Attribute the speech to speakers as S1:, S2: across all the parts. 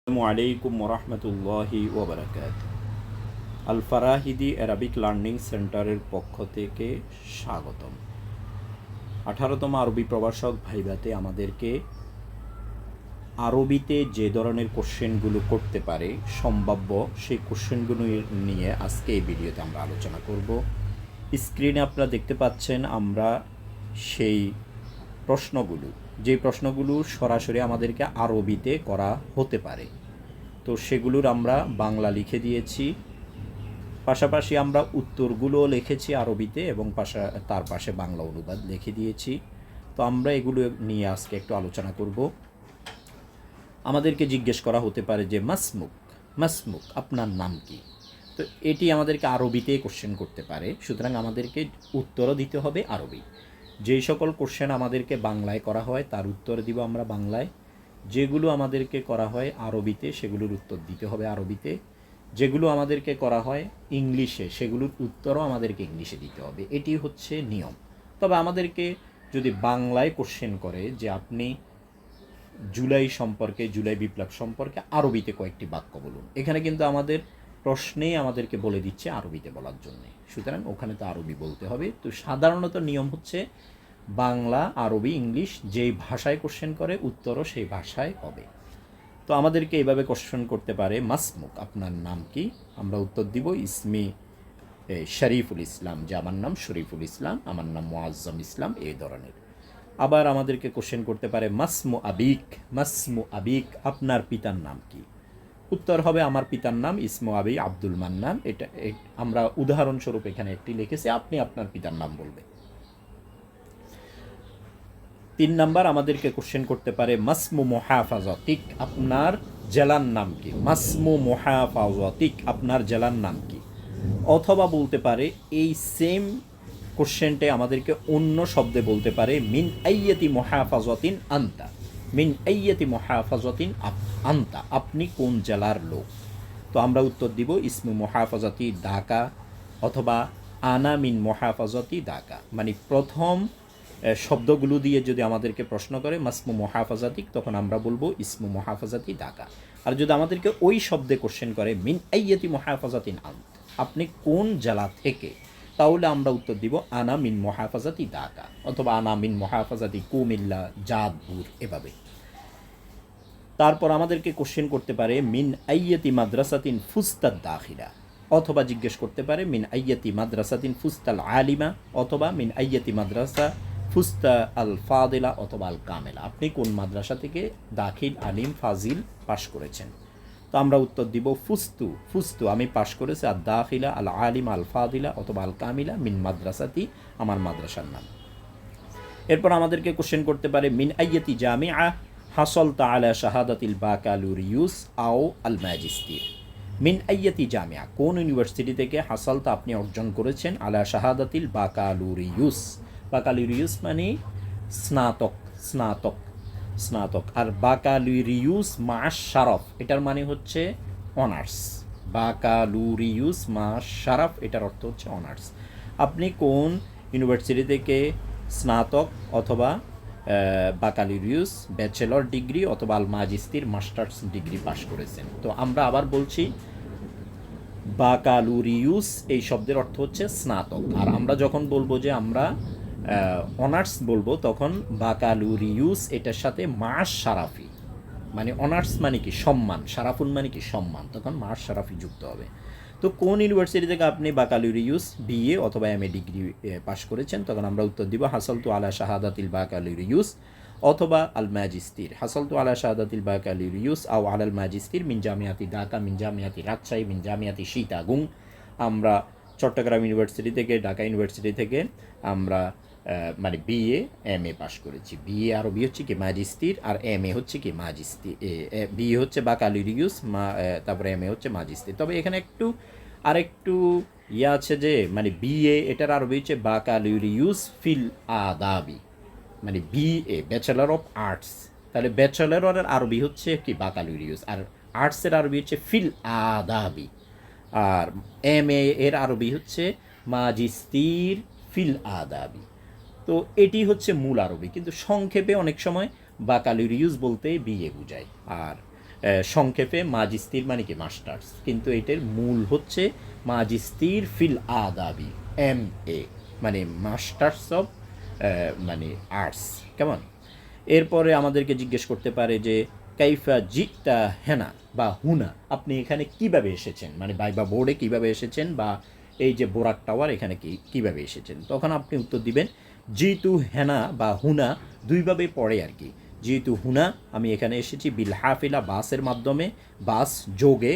S1: আসসালামু আলাইকুম ওরহমতুল্লাহি ওবরাকাত। আল ফারাহিদি অ্যারাবিক লার্নিং সেন্টারের পক্ষ থেকে স্বাগতম। 18তম আরবি প্রভাষক ভাইভাতে আমাদেরকে আরবিতে যে ধরনের কোশ্চেনগুলো করতে পারে সম্ভাব্য সেই কোশ্চেনগুলো নিয়ে আজকে এই ভিডিওতে আমরা আলোচনা করব। স্ক্রিনে আপনারা দেখতে পাচ্ছেন আমরা সেই প্রশ্নগুলো, যে প্রশ্নগুলো সরাসরি আমাদেরকে আরবিতে করা হতে পারে, তো সেগুলোর আমরা বাংলা লিখে দিয়েছি। পাশাপাশি আমরা উত্তরগুলোও লিখেছি আরবিতে এবং তার পাশে বাংলা অনুবাদ লিখে দিয়েছি। তো আমরা এগুলো নিয়ে আজকে একটু আলোচনা করব। আমাদেরকে জিজ্ঞেস করা হতে পারে যে মাসমুক আপনার নাম কি। তো এটি আমাদেরকে আরবিতে কোশ্চেন করতে পারে, সুতরাং আমাদেরকে উত্তরও দিতে হবে আরবি। যেই সকল কোশ্চেন আমাদেরকে বাংলায় করা হয় তার উত্তর দিব আমরা বাংলায়, যেগুলো আমাদেরকে করা হয় আরবিতে সেগুলোর উত্তর দিতে হবে আরবিতে, যেগুলো আমাদেরকে করা হয় ইংলিশে সেগুলোর উত্তরও আমাদেরকে ইংলিশে দিতে হবে। এটি হচ্ছে নিয়ম। তবে আমাদেরকে যদি বাংলায় কোশ্চেন করে যে আপনি জুলাই বিপ্লব সম্পর্কে আরবিতে কয়েকটি বাক্য বলুন, এখানে কিন্তু আমাদের প্রশ্নেই আমাদেরকে বলে দিচ্ছে আরবিতে বলার জন্যে, সুতরাং ওখানে তো আরবি বলতে হবে। তো সাধারণত নিয়ম হচ্ছে বাংলা, আরবি, ইংলিশ যেই ভাষায় কোশ্চেন করে উত্তরও সেই ভাষায় হবে। তো আমাদেরকে এইভাবে কোশ্চেন করতে পারে, মাসমুক আপনার নাম কি। আমরা উত্তর দিব ইসমি শরীফুল ইসলাম, যে আমার নাম শরীফুল ইসলাম, আমার নাম মুআজ্জম ইসলাম, এই ধরনের। আবার আমাদেরকে কোশ্চেন করতে পারে মাসমু আবিক আপনার পিতার নাম কি। উত্তর হবে আমার পিতার নাম ইসমু আবি আব্দুল মান্নান। এটা আমরা উদাহরণস্বরূপ এখানে একটি লিখেছি, আপনি আপনার পিতার নাম বলবেন। 3 নাম্বার আমাদেরকে কোশ্চেন করতে পারে মাসমু মুহাফাজাতিক আপনার জেলার নাম কি। মাসমু মুহাফাজাতিক আপনার জেলার নাম কি। অথবা বলতে পারে এই সেম কোশ্চেনটে আমাদেরকে অন্য শব্দে বলতে পারে মিন আইয়াতি মুহাফাজাতিন আনতা। মিন আইয়াতি মুহাফাজাতিন আনতা, আপনি কোন জেলার লোক। তো আমরা উত্তর দিব ইসমু মুহাফাজাতি ঢাকা, অথবা আনা মিন মুহাফাজাতি ঢাকা। মানে প্রথম শব্দগুলো দিয়ে যদি আমাদেরকে প্রশ্ন করে মাসমু মুহাফাজাতিক, তখন আমরা বলবো ইসমু মুহাফাজাতি ঢাকা। আর যদি আমাদেরকে ওই শব্দে কোশ্চেন করে মিন আইয়াতি মুহাফাজাতিন আন্ত, আপনি কোন জেলা থেকে, তাহলে আমরা উত্তর দিব আনা মিন মুহাফাজাতি ঢাকা, অথবা আনা মিন মুহাফাজাতি কুমিল্লা, জাদপুর, এভাবে। তারপর আমাদেরকে কোশ্চেন করতে পারে মিন আইয়াতি মাদ্রাসাতিন ফুস্তাদ দাখিলা, অথবা জিজ্ঞেস করতে পারে মিন আইয়াতি মাদ্রাসাতিন ফুস্তাল আলিমা, অথবা মিন আইয়াতি মাদ্রাসা ফুস্তা আল ফাদিলা অথবা আল কামেলা, আপনি কোন মাদ্রাসা থেকে দাখিল, আলিম, ফাজিল পাশ করেছেন। তো আমরা উত্তর দিব ফুস্তু আমি পাশ করেছি আর দাখিলা আল আলিম আল ফাদিলা অথবা আল কামিলা মিন মাদ্রাসাতি, আমার মাদ্রাসার নাম। এরপর আমাদেরকে কোশ্চেন করতে পারে মিন আইয়াতি জামিআ হাসলতা আলা শাহাদাতিল বাকালুরিউস আও আল ম্যাজিস্তির। মিন আইয়াতি জামিয়া কোন ইউনিভার্সিটি থেকে হাসলতা আপনি অর্জন করেছেন আলা শাহাদাতিল বাকালুরিউস। বাকালুরিউস মানে স্নাতক, স্নাতক, স্নাতক। আর বাকালুরিউস মাস শারফ, এটার মানে হচ্ছে অনার্স। বাকালুরিউস মাস শারফ, এটার অর্থ হচ্ছে অনার্স। আপনি কোন ইউনিভার্সিটি থেকে স্নাতক অথবা বাকালুরিউস ব্যাচেলর ডিগ্রি অথবা আল ম্যাজিস্তির মাস্টার্স ডিগ্রি পাশ করেছেন। তো আমরা আবার বলছি বাকালুরিউস এই শব্দের অর্থ হচ্ছে স্নাতক। আর আমরা যখন বলবো যে আমরা অনার্স বলবো, তখন বাকালুরিউস এটার সাথে মাস শারাফি, মানে অনার্স মানে কি সম্মান, শারাফুন মানে কি সম্মান, তখন মাস শারাফি যুক্ত হবে। তো কোন ইউনিভার্সিটি থেকে আপনি বাকালুরিউস বিএ অথবা এমএ ডিগ্রি পাশ করেছেন, তখন আমরা উত্তর দিব হাসলতু আলা শাহাদাতিল বাকালুরিউস অথবা আল ম্যাজিস্তির। হাসলতু আলা শাহাদাতিল বাকালুরিউস আও আলাল ম্যাজিস্তির মিন জামিয়াতি ঢাকা, মিন জামিয়াতি রাজশাহী, মিন জামিয়াতি সীতাগুং। আমরা চট্টগ্রাম ইউনিভার্সিটি থেকে, ঢাকা ইউনিভার্সিটি থেকে আমরা মানে বিএ এমএ পাশ করেছি। বিএ আরবি হচ্ছে কি ম্যাজিস্তির, আর এমএ হচ্ছে কি ম্যাজিস্তির। বিএ হচ্ছে বাকালুরিউস, তারপরে এমএ হচ্ছে ম্যাজিস্তির। তবে এখানে আরেকটু আছে যে মানে বিএ এটার আরবি হচ্ছে বাকালুরিউস ফিল আদাবি, মানে বিএ ব্যাচেলর অফ আর্টস। তাহলে ব্যাচেলরের আরবি হচ্ছে কি বাকালুরিউস, আর আর্টসের আরবি হচ্ছে ফিল আদাবি। আর এমএ এর আরবি হচ্ছে ম্যাজিস্তির ফিল আদাবি। তো এটি হচ্ছে মূল আরবি, কিন্তু সংক্ষেপে অনেক সময় বাকালুরিউস বলতে বিএ বোঝায়। আর সংক্ষেপে মাজিস্তির মানে কি মাস্টার্স, কিন্তু এটার মূল হচ্ছে মাজিস্তির ফিল আদাবি, MA, মানে মাস্টার্স অফ মানে আর্টস। কেমন? এরপরে আমাদেরকে জিজ্ঞেস করতে পারে যে কাইফা জিতা হেনা বা হুনা, আপনি এখানে কিভাবে এসেছেন, মানে বাইবা বোর্ডে কিভাবে এসেছেন, বা এই যে বোরাক টাওয়ার এখানে কীভাবে এসেছেন। তখন আপনি উত্তর দিবেন জিতু হেনা বা হুনা দুইভাবে পড়ে আর কি। যেহেতু হুনা আমি এখানে এসেছি বিল হাফিলা বাসের মাধ্যমে, বাস যোগে,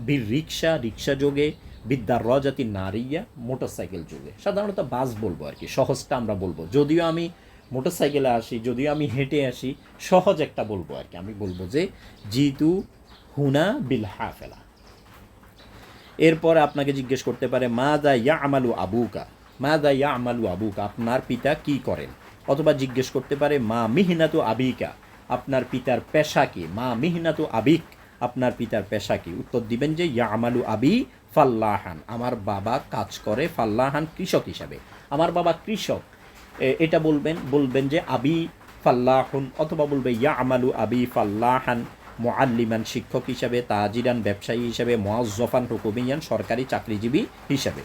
S1: বিল রিক্সা রিক্সা যোগে, বিদ্যার রজাতি নারিয়া মোটরসাইকেল যোগে। সাধারণত বাস বলবো আর কি, সহজটা আমরা বলবো, যদিও আমি মোটরসাইকেলে আসি, যদিও আমি হেঁটে আসি, সহজ একটা বলবো আর কি। আমি বলবো যে জিতু হুনা বিল হাফেলা। এরপরে আপনাকে জিজ্ঞেস করতে পারে মা দা ইয়া আমালু আবুকা, মা দা ইয়া আমালু আবুকা, আপনার পিতা কি করেন। অথবা জিজ্ঞেস করতে পারে মা মিহিনাতু আবিকা, আপনার পিতার পেশা কি। মা মিহিনাতু আবিক, আপনার পিতার পেশা কি। উত্তর দিবেন যে ইয়া আমালু আবি ফাল্লাহান, আমার বাবা কাজ করে ফাল্লাহান কৃষক হিসাবে, আমার বাবা কৃষক। এটা বলবেন যে আবি ফাল্লাহুন, অথবা বলবে ইয়া আমালু আবি ফাল্লাহান মুআল্লিমান, শিক্ষক হিসাবে, তাজিরান ব্যবসায়ী হিসাবে, মুআজ্জফান হুকুমিয়ান সরকারি চাকরিজীবী হিসাবে।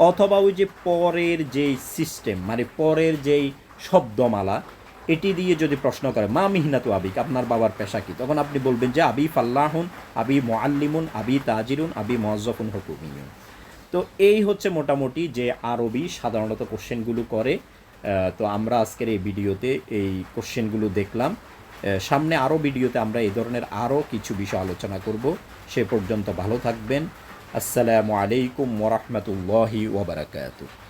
S1: অথবা ওই যে পরের যেই সিস্টেম, মানে পরের যেই শব্দমালা, এটি দিয়ে যদি প্রশ্ন করে মা মিহিনাতু আবিক, আপনার বাবার পেশা কি, তখন আপনি বলবেন যে আবি ফাল্লাহুন, আবি মুআল্লিমুন, আবি তাজিরুন, আবি মুআজ্জফুন হুকুমিয়ান। তো এই হচ্ছে মোটামুটি যে আরবি সাধারণত কোশ্চেনগুলো করে। তো আমরা আজকের এই ভিডিওতে এই কোশ্চেনগুলো দেখলাম। সামনে আরও ভিডিওতে আমরা এই ধরনের আরও কিছু বিষয় আলোচনা করব। সে পর্যন্ত ভালো থাকবেন। আসসালামু আলাইকুম ওয়া রাহমাতুল্লাহি ওয়া বারাকাতুহু।